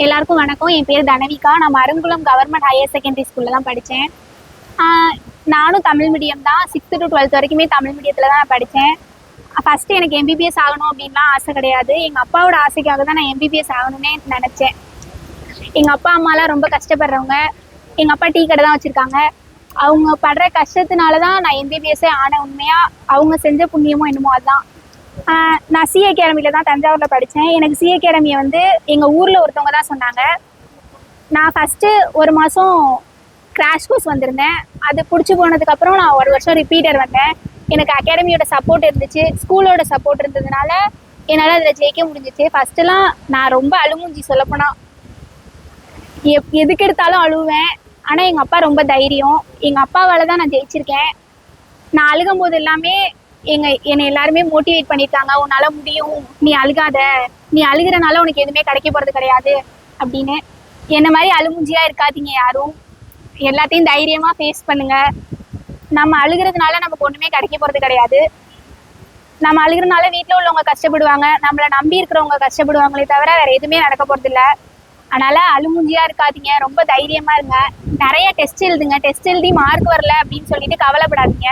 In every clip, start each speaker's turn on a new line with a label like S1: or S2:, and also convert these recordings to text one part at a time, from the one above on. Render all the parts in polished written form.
S1: எல்லாருக்கும் வணக்கம். என் பேர் தனவிகா. நான் மருங்குளம் கவர்மெண்ட் ஹையர் செகண்டரி ஸ்கூலில் தான் படித்தேன். நானும் தமிழ் மீடியம் தான். 6th to 12th வரைக்குமே தமிழ் மீடியத்தில் தான் நான் படித்தேன். ஃபஸ்ட்டு எனக்கு எம்பிபிஎஸ் ஆகணும் அப்படின்லாம் ஆசை கிடையாது. எங்கள் அப்பாவோட ஆசைக்காக தான் நான் எம்பிபிஎஸ் ஆகணும்னே நினச்சேன். எங்கள் அப்பா அம்மாலாம் ரொம்ப கஷ்டப்படுறவங்க. எங்கள் அப்பா டீ கடை தான் வச்சுருக்காங்க. அவங்க படுற கஷ்டத்தினால தான் நான் எம்பிபிஎஸ்ஸே ஆனேன். உண்மையாக அவங்க செஞ்ச புண்ணியமோ என்னமோ அதுதான். நான் சி அகாடமியில் தான் தஞ்சாவூரில் படித்தேன். எனக்கு சி அகாடமியை எங்கள் ஊரில் ஒருத்தவங்க தான் சொன்னாங்க. நான் ஃபஸ்ட்டு ஒரு மாதம் கிராஷ் கோர்ஸ் வந்திருந்தேன். அது பிடிச்சி போனதுக்கப்புறம் நான் ஒரு வருஷம் ரிப்பீட்டர் வந்தேன். எனக்கு அகாடமியோட சப்போர்ட் இருந்துச்சு, ஸ்கூலோட சப்போர்ட் இருந்ததுனால என்னால் அதில் ஜெயிக்க முடிஞ்சிச்சு. ஃபஸ்ட்டுலாம் நான் ரொம்ப அழுமூஞ்சி சொல்லப்போனால் எதுக்கு எடுத்தாலும் அழுவேன். ஆனால் எங்கள் அப்பா ரொம்ப தைரியம். எங்கள் அப்பாவால் தான் நான் ஜெயிச்சிருக்கேன். நான் அழுகும் போது எல்லாமே என்னை எல்லாருமே மோட்டிவேட் பண்ணியிருக்காங்க. உன்னால் முடியும், நீ அழுகாத, நீ அழுகிறனால உனக்கு எதுவுமே கிடைக்க போகிறது கிடையாது அப்படின்னு. என்ன மாதிரி அழுமுஞ்சியாக இருக்காதீங்க யாரும். எல்லாத்தையும் தைரியமாக ஃபேஸ் பண்ணுங்கள். நம்ம அழுகிறதுனால நமக்கு ஒன்றுமே கிடைக்க போகிறது கிடையாது. நம்ம அழுகிறனால வீட்டில் உள்ளவங்க கஷ்டப்படுவாங்க, நம்மளை நம்பி இருக்கிறவங்க கஷ்டப்படுவாங்களே தவிர வேறு எதுவுமே நடக்க போகிறதில்ல. அதனால் அழுமுஞ்சியாக இருக்காதீங்க, ரொம்ப தைரியமாக இருங்க. நிறைய டெஸ்ட் எழுதுங்க. டெஸ்ட் எழுதி மார்க் வரல அப்படின்னு சொல்லிட்டு கவலைப்படாதீங்க.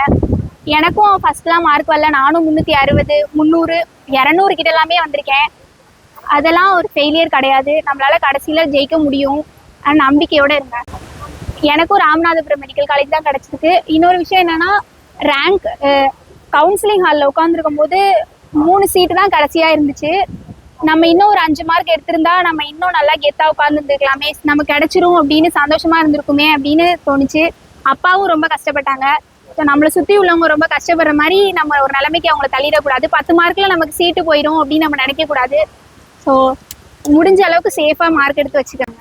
S1: எனக்கும் ஃபஸ்ட்லாம் மார்க் வரல. நானும் 360, 300, 200 கிட்ட எல்லாமே வந்திருக்கேன். அதெல்லாம் ஒரு ஃபெயிலியர் கிடையாது. நம்மளால் கடைசியில் ஜெயிக்க முடியும். நம்பிக்கையோடு இருங்க. எனக்கும் ராமநாதபுரம் மெடிக்கல் காலேஜ் தான் கிடச்சிருக்கு. இன்னொரு விஷயம் என்னென்னா, ரேங்க் கவுன்சிலிங் ஹாலில் உட்காந்துருக்கும் போது 3 சீட்டு தான் கடைசியாக இருந்துச்சு. நம்ம இன்னும் ஒரு 5 மார்க் எடுத்திருந்தா நம்ம இன்னும் நல்லா கெத்தாக உட்காந்துருந்துருக்கலாமே, நம்ம கிடச்சிரும் அப்படின்னு சந்தோஷமாக இருந்திருக்குமே அப்படின்னு தோணுச்சு. அப்பாவும் ரொம்ப கஷ்டப்பட்டாங்க. ஸோ நம்மளை சுற்றி உள்ளவங்க ரொம்ப கஷ்டப்படுற மாதிரி நம்ம ஒரு நிலைமைக்கு அவங்கள தள்ளிடக்கூடாது. 10 மார்க்கில் நமக்கு சீட்டு போயிடும் அப்படின்னு நம்ம நினைக்கக்கூடாது. ஸோ முடிஞ்ச அளவுக்கு சேஃபாக மார்க் எடுத்து வச்சுக்கோங்க.